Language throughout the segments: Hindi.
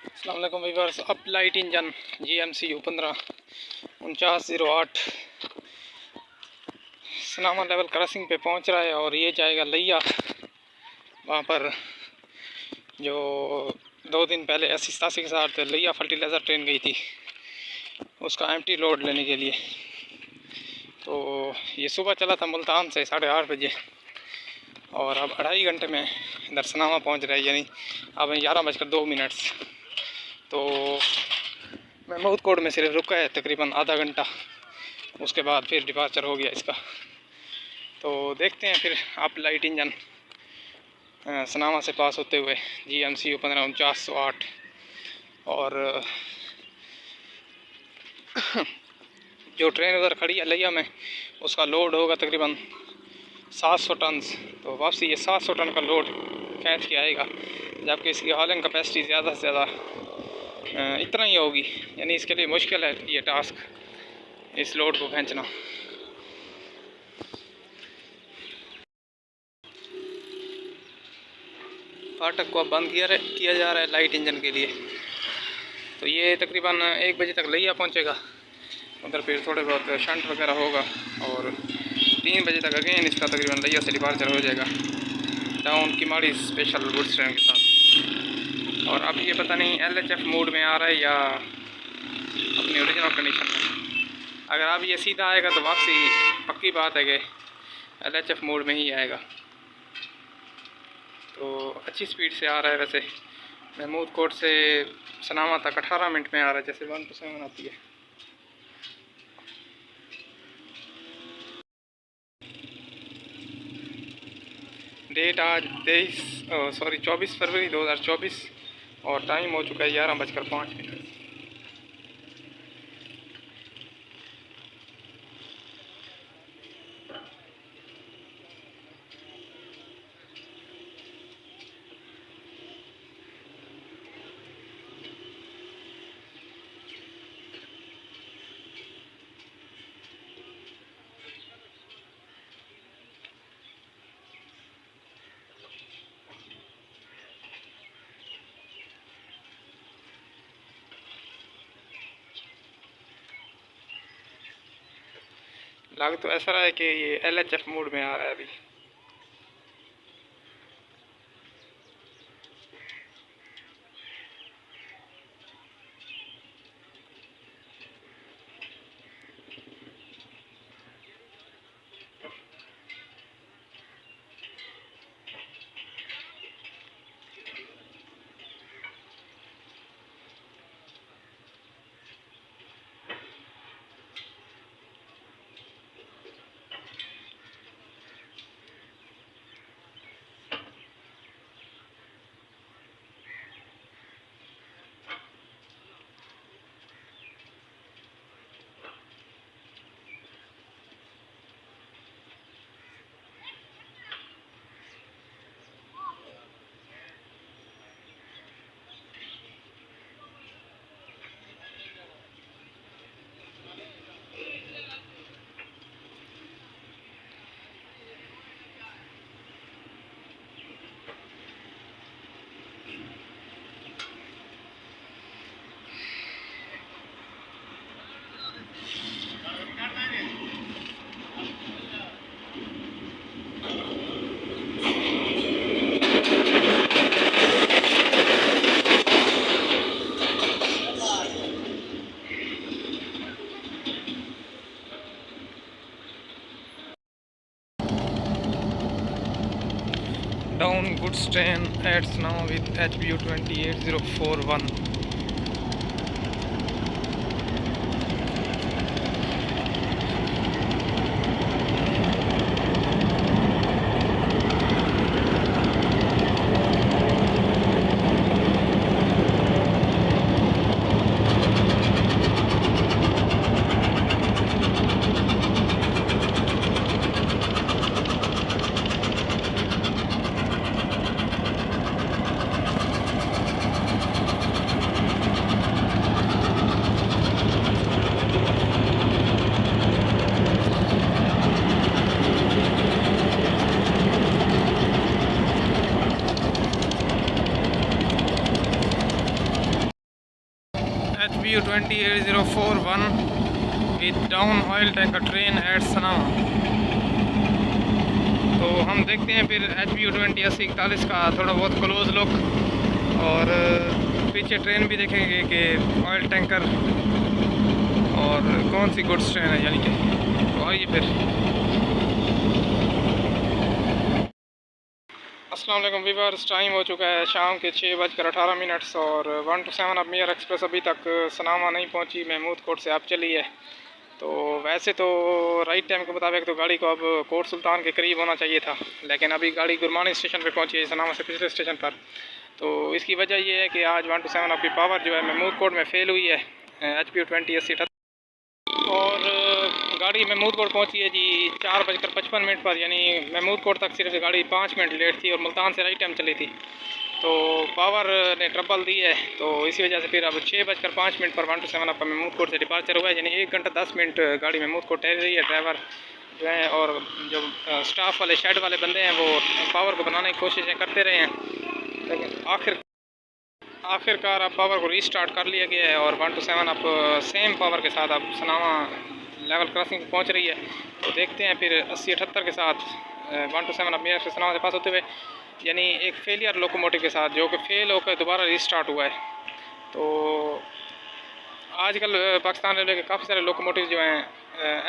अस्सलाम वालेकुम viewers. Up light engine GMCU 154908 सनामा लेवल क्रॉसिंग पे पहुंच रहा है और ये जाएगा लिया। वहाँ पर जो 2 दिन पहले 80-87 के साथ लिया फर्टिलाइज़र ट्रेन गई थी उसका एम्प्टी लोड लेने के लिए। तो ये सुबह चला था मुल्तान से 8:30 बजे और अब 2.5 घंटे में इधर सनामा पहुँच रहा है, यानी अब 11:02। तो महमूद कोट में सिर्फ रुका है तकरीबन आधा घंटा, उसके बाद फिर डिपार्चर हो गया इसका। तो देखते हैं फिर अप लाइट इंजन सनामा से पास होते हुए GMCU 154908 और जो ट्रेन उधर खड़ी है लिया में उसका लोड होगा तकरीबन 700 टन। तो वापसी ये 700 टन का लोड खींच के आएगा, जबकि इसकी हॉलिंग कैपेसिटी ज़्यादा से ज़्यादा इतना ही होगी। यानी इसके लिए मुश्किल है ये टास्क, इस लोड को खींचना। फाटक को अब बंद किया जा रहा है लाइट इंजन के लिए। तो ये तकरीबन 1 बजे तक लिया पहुंचेगा, उधर फिर थोड़े बहुत शंट वगैरह होगा और 3 बजे तक अगेन इसका तकरीबन लिया से डिपार्चर हो जाएगा down Kimadi special goods train के साथ। और अब ये पता नहीं LHF मोड में आ रहा है या अपनी ओरिजिनल कंडीशन में। अगर अब ये सीधा आएगा तो वापसी पक्की बात है कि LHF मोड में ही आएगा। तो अच्छी स्पीड से आ रहा है। वैसे महमूद कोट से सनामा तक 18 मिनट में आ रहा है, जैसे 1 आती है। डेट आज 24 फरवरी 2024 और टाइम हो चुका है 11:05। लग तो ऐसा रहा है कि ये LHF मोड में आ रहा है अभी। Down goods train at now with HBU 28041. HBU 20804 with down oil tanker train at Sanama। तो हम देखते हैं फिर HBU 20 80 41 का थोड़ा बहुत क्लोज लुक, और पीछे ट्रेन भी देखेंगे कि ऑयल टैंकर और कौन सी गुड्स ट्रेन है, यानी कि तो आइए फिर। अस्सलाम वालेकुम व्यूअर्स, टाइम हो चुका है शाम के 6:18 और 1 to 7 अब मियर एक्सप्रेस अभी तक सनामा नहीं पहुंची, महमूद कोट से अब चली है। तो वैसे तो राइट टाइम के मुताबिक तो गाड़ी को अब कोट सुल्तान के करीब होना चाहिए था, लेकिन अभी गाड़ी गुरमानी स्टेशन पे पहुंची है, सनामा से पिछले स्टेशन पर। तो इसकी वजह ये है कि आज 1 to 7 आपकी पावर जो है महमूद कोट में फ़ेल हुई है, HBU 20 80 और गाड़ी महमूद कोट पहुंची है जी 4:55 पर, यानी महमूद कोट तक सिर्फ गाड़ी 5 मिनट लेट थी और मुल्तान से राइट टाइम चली थी। तो पावर ने ट्रबल दी है, तो इसी वजह से फिर अब 6:05 पर 1 to 7 आपका महमूद कोट से डिपार्चर हुआ है, यानी 1 घंटा 10 मिनट गाड़ी महमूद कोट ठहर रही है। ड्राइवर जो है और जो स्टाफ वाले शेड वाले बंदे हैं वो पावर को बनाने की कोशिशें करते रहे हैं, लेकिन आखिरकार अब पावर को रीस्टार्ट कर लिया गया है और 1 to 7 अब सेम पावर के साथ अब सनामा लेवल क्रॉसिंग पर पहुँच रही है। तो देखते हैं फिर 80-78 के साथ 1 to 7 अब मेरे से सनामा से पास होते हुए, यानी एक फेलियर लोकोमोटिव के साथ जो कि फ़ेल होकर दोबारा रीस्टार्ट हुआ है। तो आजकल पाकिस्तान रेलवे के काफ़ी सारे लोकोमोटिव जो हैं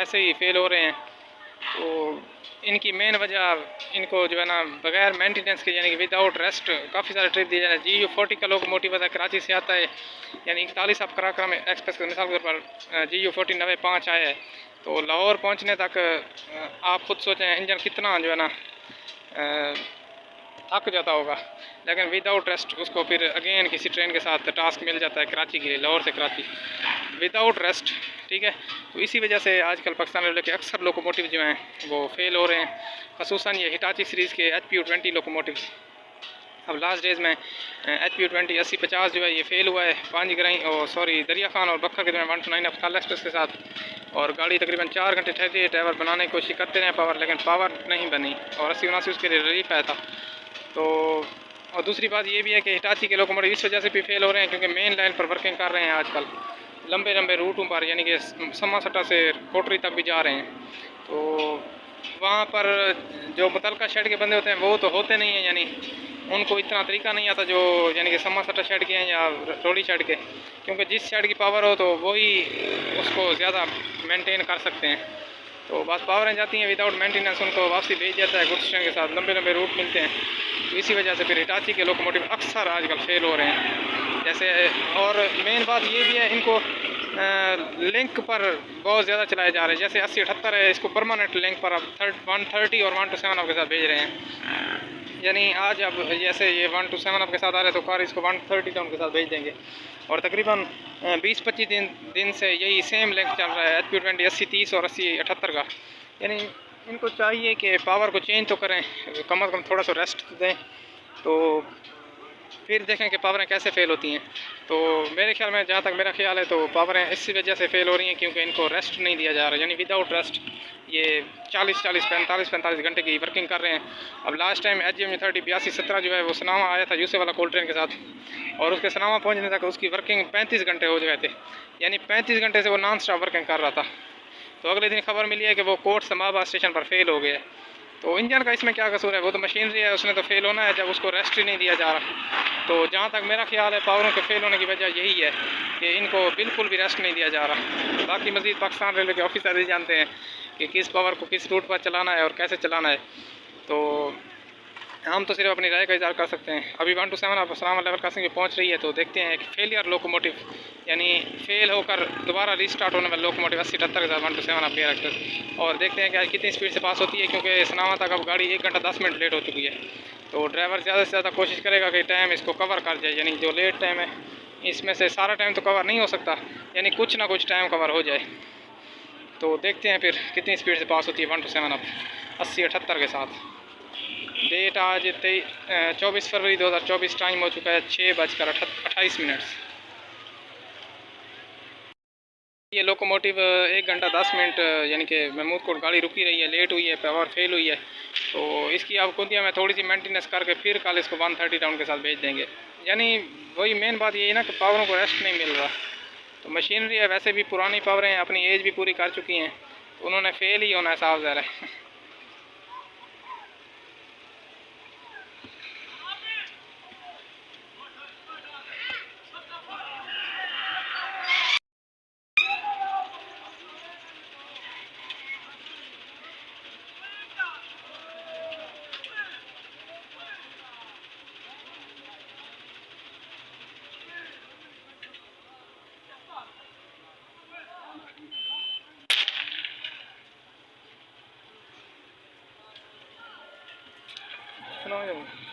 ऐसे ही फ़ेल हो रहे हैं। तो इनकी मेन वजह इनको जो है ना बग़ैर मेंटेनेंस के, यानी कि विदाउट रेस्ट काफ़ी सारे ट्रिप दिए जा रहे हैं। GU 40 का लोकोमोटिव है, कराची से आता है, यानी 41 अब कराक्रम एक्सप्रेस के मिसाल के तौर पर GU 40 95 आया है। तो लाहौर पहुंचने तक आप खुद सोचें इंजन कितना जो है ना थक जाता होगा, लेकिन विदाउट रेस्ट उसको फिर अगेन किसी ट्रेन के साथ टास्क मिल जाता है कराची के लिए, लाहौर से कराची विदाउट रेस्ट, ठीक है। तो इसी वजह से आजकल पाकिस्तान रेलवे के अक्सर लोकोमोटिव जो हैं वो फ़ेल हो रहे हैं, ख़ुसूसन ये हिटाची सीरीज़ के HBU 20 लोकोमोटिव। अब लास्ट डेज़ में HBU 20 80 50 जो है ये फ़ेल हुआ है पांजगराई और दरिया खान और बखर के दरमियान 1 to 9 अफसाल एक्सप्रेस के साथ, और गाड़ी तकरीबन 4 घंटे ठहरी है। ड्राइवर बनाने की कोशिश करते रहे पावर, लेकिन पावर नहीं बनी और 80-79 उसके लिए रिलीफ आया था। तो और दूसरी बात ये भी है कि हिटाची के लोकोमोटिव इस वजह से भी फ़ेल हो रहे हैं क्योंकि मेन लाइन पर वर्किंग कर रहे हैं आजकल, लंबे लंबे रूटों पर, यानी कि समा सट्टा से कोटरी तक भी जा रहे हैं। तो वहाँ पर जो मुतलका शेड के बंदे होते हैं वो तो होते नहीं हैं, यानी उनको इतना तरीका नहीं आता जो यानी कि समा सट्टा शेड के हैं या रोड़ी शेड के, क्योंकि जिस शेड की पावर हो तो वही उसको ज़्यादा मेंटेन कर सकते हैं। तो बस पावरें जाती हैं विदाउट मेंटेनेंस, उनको वापसी भेज जाता है गुड्स ट्रेन के साथ, लंबे लंबे रूट मिलते हैं। तो इसी वजह से फिर हिटाची के लोकोमोटिव अक्सर आजकल फ़ेल हो रहे हैं जैसे। और मेन बात ये भी है, इनको लिंक पर बहुत ज़्यादा चलाए जा रहे हैं, जैसे 80-78 है, इसको परमानेंट लिंक पर अब 130 और 1 to 7 आपके साथ भेज रहे हैं। यानी आज अब जैसे ये 1 to 7 आपके साथ आ रहे हैं तो कार इसको 130 उनके साथ भेज देंगे, और तकरीबन 20-25 दिन से यही सेम लिंक चल रहा है HBU 20 80 30 और 80-78 का। यानी इनको चाहिए कि पावर को चेंज तो करें, कम अज़ कम थोड़ा सा रेस्ट दें, तो फिर देखें कि पावरें कैसे फ़ेल होती हैं। तो मेरे ख्याल में, जहाँ तक मेरा ख्याल है, तो पावरें इसी वजह से फ़ेल हो रही हैं क्योंकि इनको रेस्ट नहीं दिया जा रहा, यानी विदाउट रेस्ट ये 40-40 45-45 घंटे की वर्किंग कर रहे हैं। अब लास्ट टाइम HGM 30 82-17 जो है वो सनामा आया था यूसुफ वाला कोल्ड ट्रेन के साथ, और उसके सनामा पहुँचने तक उसकी वर्किंग 35 घंटे हो गए थे, यानी 35 घंटे से वो नॉन स्टॉप वर्किंग कर रहा था। तो अगले दिन खबर मिली है कि वो कोट समाबा स्टेशन पर फ़ेल हो गया। तो इंजन का इसमें क्या कसूर है, वो तो मशीनरी है, उसने तो फ़ेल होना है जब उसको रेस्ट ही नहीं दिया जा रहा। तो जहाँ तक मेरा ख्याल है पावरों के फ़ेल होने की वजह यही है कि इनको बिल्कुल भी रेस्ट नहीं दिया जा रहा। बाकी मज़ीद पाकिस्तान रेलवे के ऑफिसर ही जानते हैं कि किस पावर को किस रूट पर चलाना है और कैसे चलाना है। तो हम तो सिर्फ अपनी राय का इज़हार कर सकते हैं। अभी 1 to 7 आप सलामा लेवल क्रॉसिंग में पहुँच रही है, तो देखते हैं एक फेलियर लोकोमोटिव, यानी फ़ेल होकर दोबारा रीस्टार्ट होने वाला लोकोमोटिव 80-78 के साथ 1 to 7 आप मेरा एक्सप्रेस, और देखते हैं कि आज कितनी स्पीड से पास होती है, क्योंकि सनामा तक अब गाड़ी 1 घंटा 10 मिनट लेट हो चुकी है। तो ड्राइवर ज़्यादा से ज़्यादा कोशिश करेगा कि टाइम इसको कवर कर जाए, यानी जो लेट टाइम है इसमें से सारा टाइम तो कवर नहीं हो सकता, यानी कुछ ना कुछ टाइम कवर हो जाए। तो देखते हैं फिर कितनी स्पीड से पास होती है 1 to 7 अब 80-78 के साथ। डेट आज 24 फरवरी 2024, टाइम हो चुका है 6:28। ये लोकोमोटिव 1 घंटा 10 मिनट यानी कि महमूद कोट गाड़ी रुकी रही है, लेट हुई है, पावर फेल हुई है। तो इसकी आप कुंतिया में थोड़ी सी मेंटेनेंस करके फिर कल इसको 130 टाउन के साथ भेज देंगे। यानी वही मेन बात ये है ना कि पावरों को रेस्ट नहीं मिल रहा। तो मशीनरी है वैसे भी पुरानी पावरें हैं, अपनी एज भी पूरी कर चुकी हैं, तो उन्होंने फेल ही होना है, साफ ज़ाहिर है। सुनो